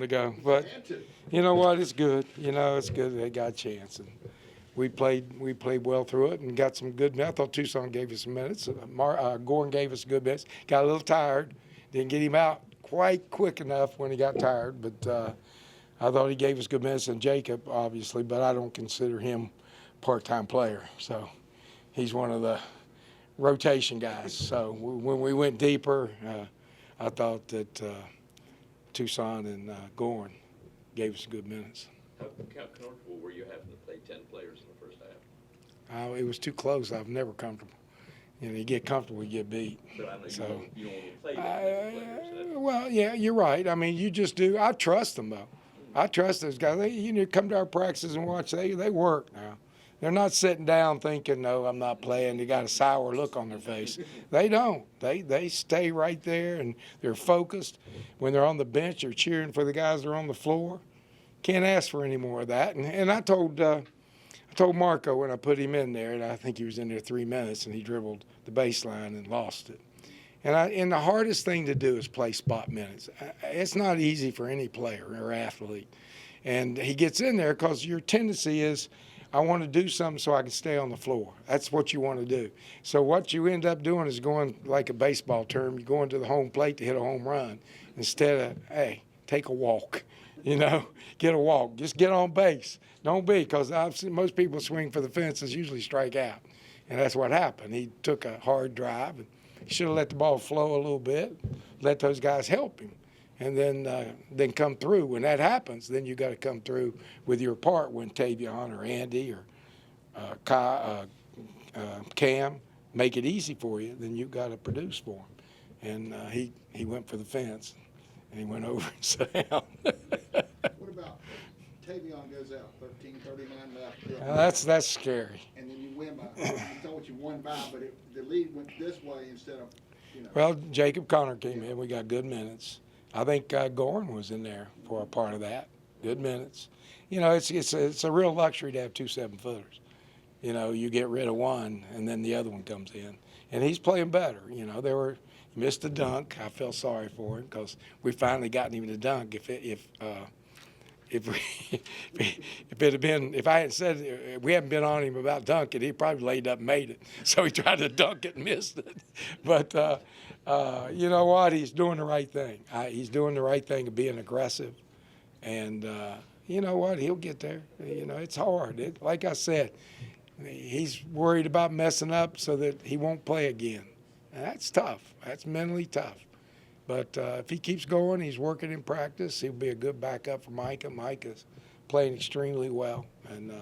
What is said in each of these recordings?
to go. But you know what? It's good. It's good. They got a chance, and we played well through it and got some good. I thought Tucson gave us some minutes. Gordon gave us good minutes. Got a little tired. Didn't get him out quite quick enough when he got tired, but I thought he gave us good minutes. And Jacob, obviously, but I don't consider him part-time player. So he's one of the rotation guys. So when we went deeper, I thought that Tucson and Gorn gave us good minutes. How comfortable were you having to play 10 players in the first half? It was too close. I was never comfortable. You get comfortable, you get beat. But I know So, you don't want to play that many players. well, yeah, you're right. I mean, you just do. I trust them, though. I trust those guys. They come to our practices and watch. They work now. They're not sitting down thinking, no, I'm not playing. They got a sour look on their face. They don't. They stay right there, and they're focused. When they're on the bench, they're cheering for the guys that are on the floor. Can't ask for any more of that. And I told Marco when I put him in there, and I think he was in there 3 minutes, and he dribbled the baseline and lost it. And the hardest thing to do is play spot minutes. It's not easy for any player or athlete. And he gets in there because your tendency is, I want to do something so I can stay on the floor. That's what you want to do. So what you end up doing is going, like a baseball term, you're going to the home plate to hit a home run instead of, hey, take a walk. Get a walk. Just get on base. Don't be, because I've seen most people swing for the fences usually strike out. And that's what happened. He took a hard drive and should have let the ball flow a little bit, let those guys help him, and then come through. When that happens, then you got to come through with your part when Tavion or Andy or Cam make it easy for you. Then you got to produce for him. And he went for the fence, and he went over and sat down. What about Tavion goes out, 13:39 left? That's scary. And then you win by, you told you won by, but the lead went this way instead of, Well, Jacob Connor came in. We got good minutes. I think Gorn was in there for a part of that. Good minutes. It's a real luxury to have 2 7-footers. You get rid of one, and then the other one comes in. And he's playing better. He missed a dunk. I felt sorry for him because we finally gotten him to dunk. If I hadn't said we hadn't been on him about dunking, he probably laid up and made it. So he tried to dunk it and missed it. But you know what? He's doing the right thing. He's doing the right thing of being aggressive. And you know what? He'll get there. It's hard. Like I said, he's worried about messing up so that he won't play again. And that's tough. That's mentally tough. But if he keeps going, he's working in practice, he'll be a good backup for Micah. Micah's playing extremely well, and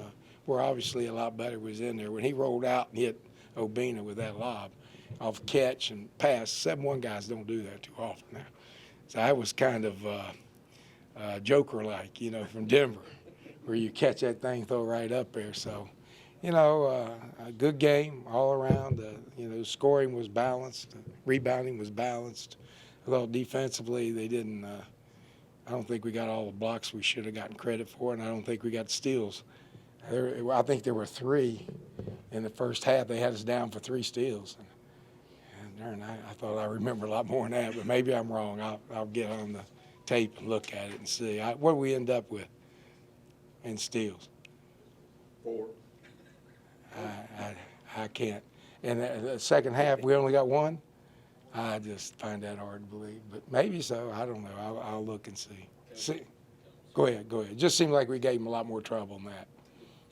we're obviously a lot better was in there. When he rolled out and hit Obina with that lob off catch and pass, 7-1 guys don't do that too often now. So that was kind of Joker-like, from Denver, where you catch that thing, throw right up there. So, a good game all around. Scoring was balanced, rebounding was balanced. Although defensively, they didn't. I don't think we got all the blocks we should have gotten credit for, and I don't think we got steals. I think there were 3 in the first half. They had us down for 3 steals, and I thought I remember a lot more than that. But maybe I'm wrong. I'll get on the tape and look at it and see. What do we end up with in steals? 4. I can't. And the second half, we only got 1. I just find that hard to believe, but maybe so. I don't know. I'll look and see. Go ahead. It just seemed like we gave him a lot more trouble than that.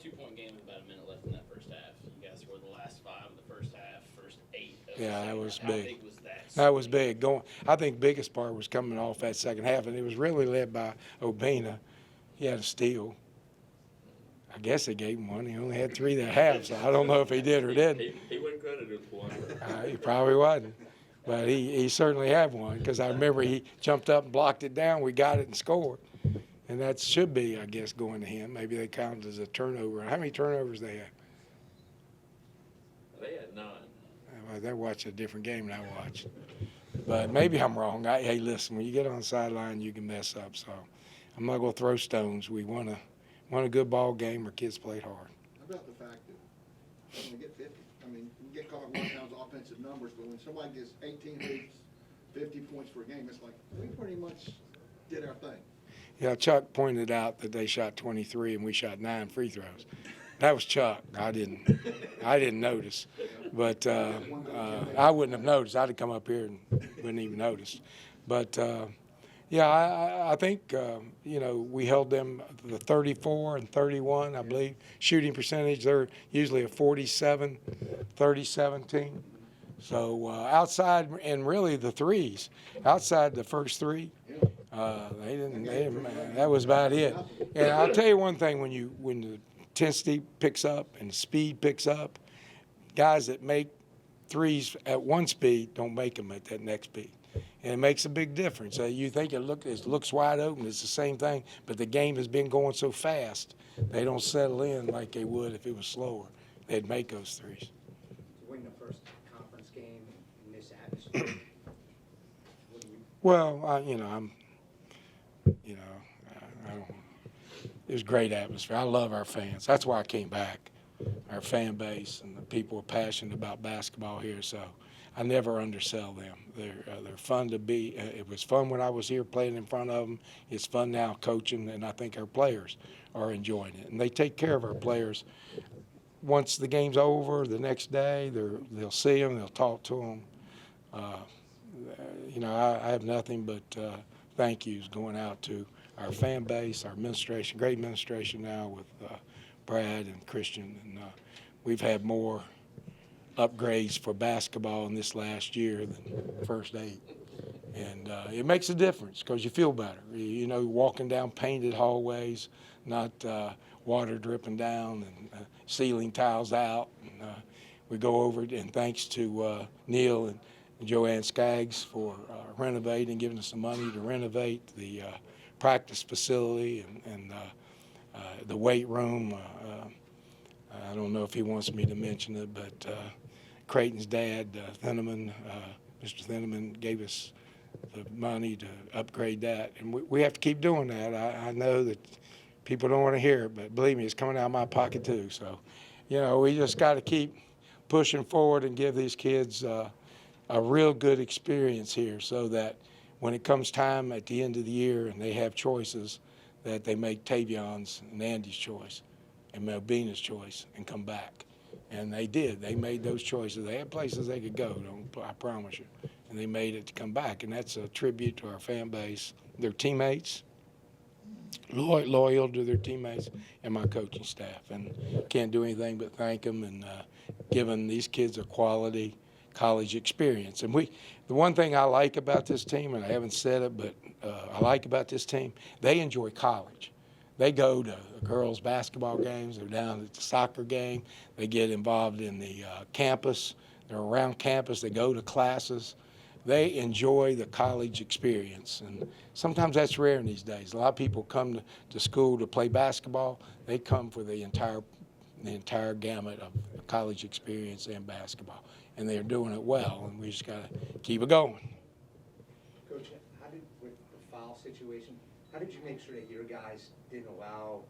2-point game with about a minute left in that first half. You guys scored the last 5 of the first half, first 8 of the Yeah, second that was half. big. How big was that? That was big. I think biggest part was coming off that second half, and it was really led by Obina. He had a steal. I guess they gave him one. He only had 3 that half, so I don't know if he did or didn't. He wasn't credited for one. He probably wasn't. But he certainly had one because I remember he jumped up and blocked it down. We got it and scored. And that should be, I guess, going to him. Maybe they count it as a turnover. How many turnovers they had? They had 9. They watched a different game than I watched. But maybe I'm wrong. Hey, listen, when you get on the sideline, you can mess up. So I'm not going to throw stones. We won a good ball game. Our kids played hard. How about the fact that when we get 50, we get caught up one times offensive numbers, but when somebody gets 18 leads, 50 points per game, it's like we pretty much did our thing. Yeah, Chuck pointed out that they shot 23 and we shot 9 free throws. That was Chuck. I didn't notice, but I wouldn't have noticed. I'd have come up here and wouldn't even notice. But yeah, I think we held them the 34 and 31, I believe, shooting percentage. They're usually a 47-37 team. So outside, and really the threes, outside the first three, they didn't. That was about it. And I'll tell you one thing: when the intensity picks up and the speed picks up, guys that make threes at one speed don't make them at that next speed, and it makes a big difference. You think it looks wide open; it's the same thing, but the game has been going so fast, they don't settle in like they would if it was slower. They'd make those threes. To win the first conference game in this atmosphere, what do you? Well, I don't. It was a great atmosphere. I love our fans. That's why I came back. Our fan base and the people are passionate about basketball here, so I never undersell them. They're fun to be. It was fun when I was here playing in front of them. It's fun now coaching, and I think our players are enjoying it. And they take care of our players. Once the game's over, the next day, they'll see them, they'll talk to them. I have nothing but thank yous going out to our fan base, our administration, great administration now with Brad and Christian. And we've had more upgrades for basketball in this last year than the first 8. And it makes a difference because you feel better. Walking down painted hallways, not water dripping down and ceiling tiles out. And, we go over it, and thanks to Neil and Joanne Skaggs for renovating, giving us the money to renovate the practice facility and the weight room. I don't know if he wants me to mention it, but Creighton's dad, Thieneman, Mr. Thieneman, gave us the money to upgrade that, and we have to keep doing that. I know that people don't want to hear it, but believe me, it's coming out of my pocket too. So, we just got to keep pushing forward and give these kids a real good experience here so that when it comes time at the end of the year and they have choices, that they make Tavion's and Andy's choice and Melbina's choice and come back. And they did. They made those choices. They had places they could go, I promise you. And they made it to come back. And that's a tribute to our fan base, their teammates, loyal to their teammates, and my coaching staff. And can't do anything but thank them and giving these kids a quality college experience. And the one thing I like about this team, and I haven't said it, but I like about this team, they enjoy college. They go to the girls' basketball games. They're down at the soccer game. They get involved in the campus. They're around campus. They go to classes. They enjoy the college experience. And sometimes that's rare in these days. A lot of people come to school to play basketball. They come for the entire gamut of college experience and basketball. And they're doing it well, and we just got to keep it going. Coach, with the foul situation, how did you make sure that your guys didn't allow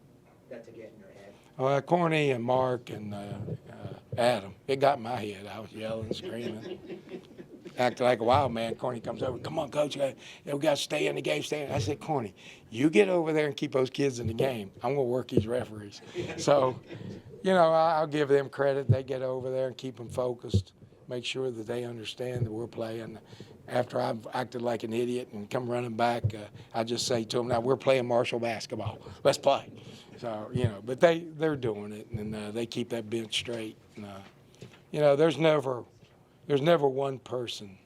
that to get in your head? Well, Corny and Mark and Adam, it got in my head. I was yelling, screaming, acting like a wild man. Corny comes over, come on, Coach, we got to stay in the game, stay in. I said, Corny, you get over there and keep those kids in the game. I'm going to work these referees. So, I'll give them credit. They get over there and keep them focused, make sure that they understand that we're playing. After I've acted like an idiot and come running back, I just say to them, now we're playing Marshall basketball. Let's play. So, but they're doing it, and they keep that bench straight. And, there's never one person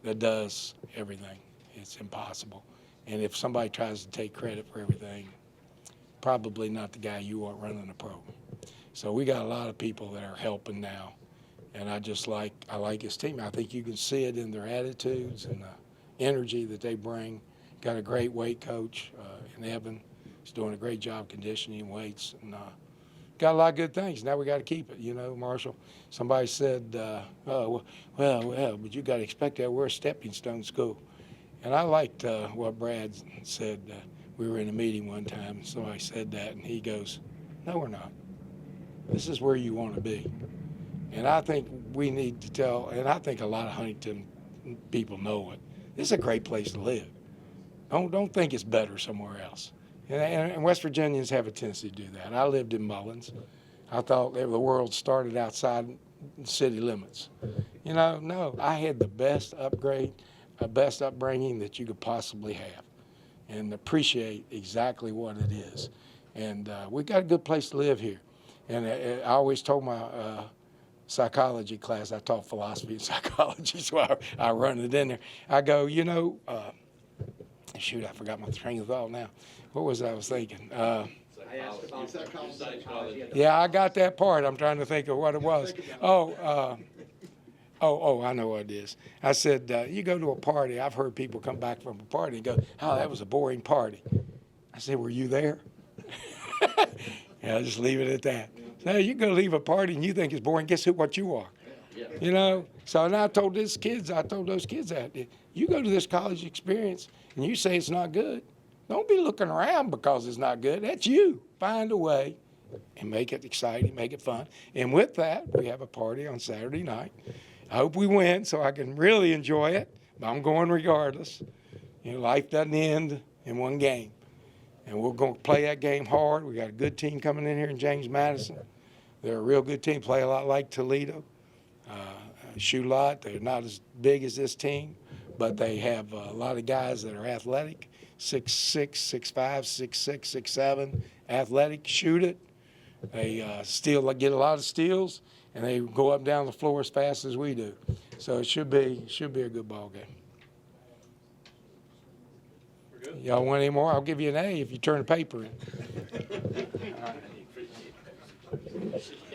that does everything. It's impossible. And if somebody tries to take credit for everything, probably not the guy you want running the program. So we got a lot of people that are helping now. And I like his team. I think you can see it in their attitudes and the energy that they bring. Got a great weight coach in Evan. He's doing a great job conditioning weights. And got a lot of good things. Now we got to keep it, Marshall. Somebody said, well, but you got to expect that we're a stepping stone school. And I liked what Brad said. We were in a meeting one time, and somebody said that, and he goes, no, we're not. This is where you want to be. And I think we need to tell, and I think a lot of Huntington people know it. This is a great place to live. Don't think it's better somewhere else. And West Virginians have a tendency to do that. I lived in Mullins. I thought the world started outside city limits. You know, no, I had the best upbringing that you could possibly have, and appreciate exactly what it is. And we got a good place to live here. And I always told my psychology class, I taught philosophy and psychology, so I run it in there. I go, you know, shoot, I forgot my train of thought now. What was I was thinking? I asked about Psychology. Yeah, I got that part. I'm trying to think of what it was. Oh, I know what it is. I said, you go to a party. I've heard people come back from a party and go, oh, that was a boring party. I said, were you there? Yeah, I'll just leave it at that. So you go leave a party and you think it's boring. Guess what you are? Yeah. You know? So and I told those kids that you go to this college experience and you say it's not good, don't be looking around because it's not good. That's you. Find a way and make it exciting, make it fun. And with that, we have a party on Saturday night. I hope we win so I can really enjoy it, but I'm going regardless. You know, life doesn't end in one game. And we're going to play that game hard. We got a good team coming in here in James Madison. They're a real good team, play a lot like Toledo. Shoot a lot. They're not as big as this team, but they have a lot of guys that are athletic, 6'6", 6'5", 6'6", 6'7", athletic, shoot it. They get a lot of steals, and they go up and down the floor as fast as we do. So it should be a good ball game. Y'all want any more? I'll give you an A if you turn the paper in. Appreciate it.